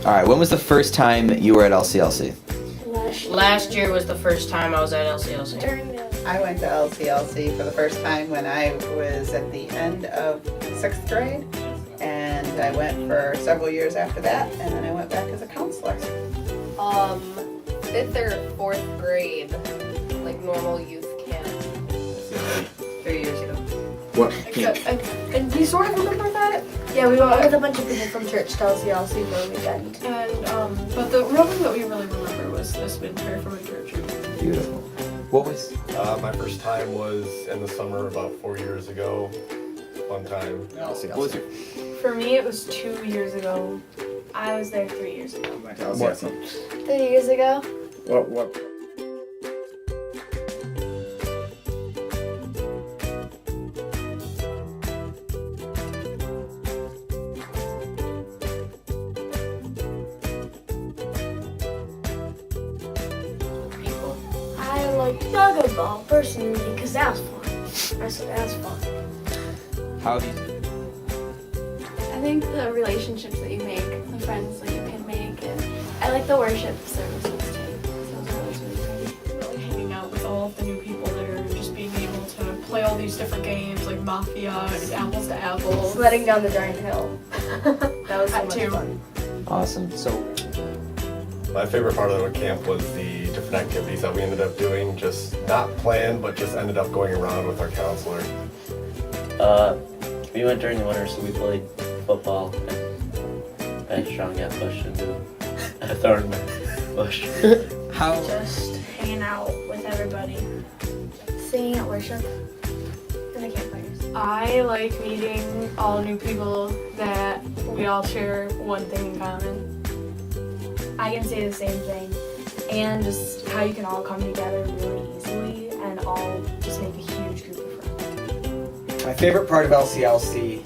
All right, when was the first time you were at LCLC? Last year was the first time I was at LCLC. I went to LCLC for the first time when I was at the end of 6th grade, and I went for several years after that, and then I went back as a counselor. 5th or 4th grade, like normal youth camp. 3 years ago. What? And we sort of remember that. Yeah, we went with a bunch of people from church to LCLC for a weekend. And but the real thing that we really remember was this winter from a church. Beautiful. What was? My first time was in the summer about 4 years ago. Fun time. What was your? For me, it was 2 years ago. I was there 3 years ago. What? 3 years ago. What? People. I liked Doggo Ball personally because that was fun. I said that was fun. How have you? I think the relationships that you make, the friends that you can make, and I like the worship services too. So that was really pretty. Really hanging out with all of the new people there and just being able to play all these different games like Mafia and Apples to Apples. Sledding down the giant hill. That was so That much too. fun. Awesome. So, My favorite part of the camp was the different activities that we ended up doing, just not planned, but just ended up going around with our counselor. We went during the winter, so we played football and Ben Strong got pushed into a thorn bush. how? Just hanging out with everybody. Singing at worship. And the campfires. I like meeting all new people that we all share one thing in common. I can say the same thing. And just how you can all come together really easily and all just make a huge group of friends. My favorite part of LCLC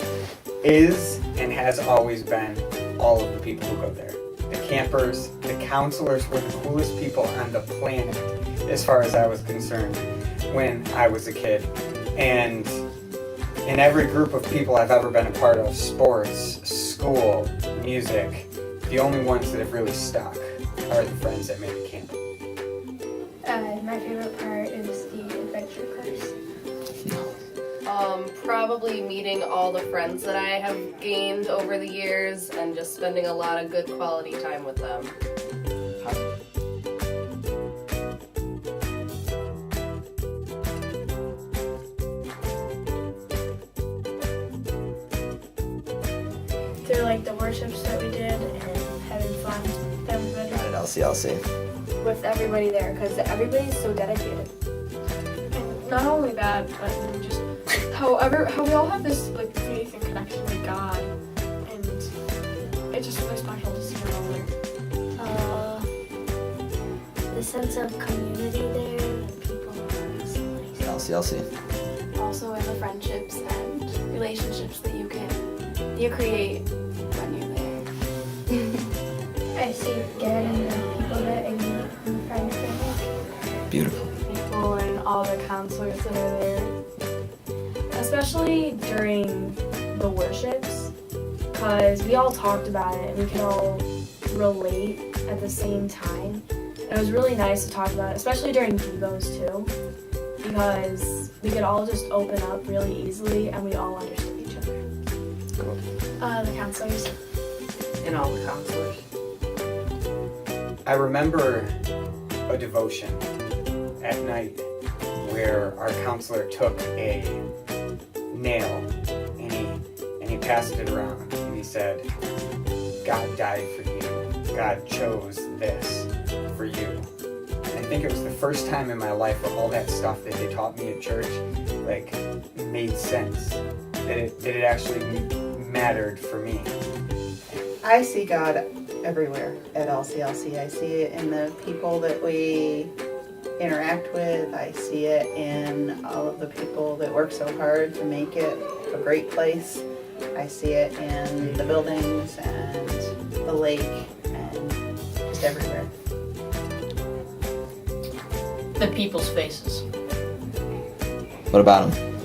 is and has always been all of the people who go there. The campers, the counselors were the coolest people on the planet as far as I was concerned when I was a kid. And in every group of people I've ever been a part of, sports, school, music, the only ones that have really stuck are the friends that make the camp. My favorite part is the adventure course. Probably meeting all the friends that I have gained over the years and just spending a lot of good quality time with them. Through like the worships that we did and having fun with everybody. At LCLC. With everybody there because everybody's so dedicated. And not only that, but just how we all have this like faith and connection with God, and it's just really special to see it all there. The sense of community there and people are so nice. LCLC. Also in the friendships and relationships that you create when you're there. I see getting the people that I meet and friends that I make. Beautiful. People and all the counselors that are there, especially during the worships, because we all talked about it and we could all relate at the same time. And it was really nice to talk about it, especially during Devos too, because we could all just open up really easily and we all understood each other. The counselors. And all the counselors. I remember a devotion at night where our counselor took a nail and he passed it around and he said, God died for you. God chose this for you. And I think it was the first time in my life where all that stuff that they taught me at church like made sense. That it actually mattered for me. I see God everywhere at LCLC. I see it in the people that we interact with. I see it in all of the people that work so hard to make it a great place. I see it in the buildings and the lake and just everywhere. The people's faces. What about them?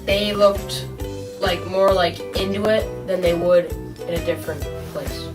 They looked like more like into it than they would in a different place.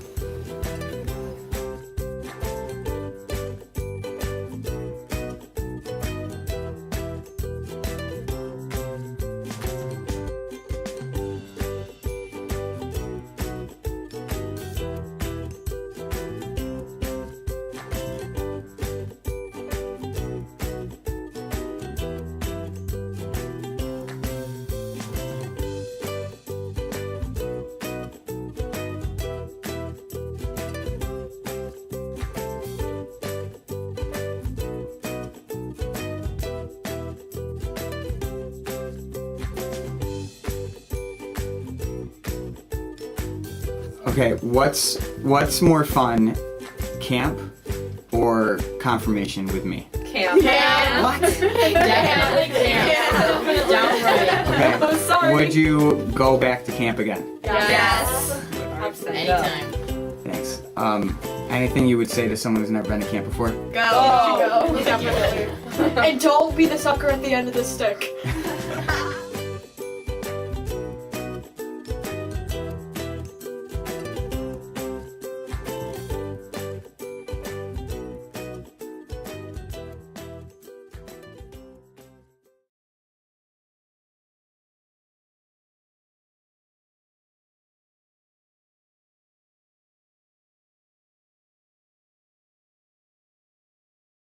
Okay, what's more fun, camp or confirmation with me? Camp. What? Definitely camp. Downright. Okay. I'm sorry. Would you go back to camp again? Yes. Anytime. Thanks. Anything you would say to someone who's never been to camp before? Go. Definitely. And don't be the sucker at the end of the stick.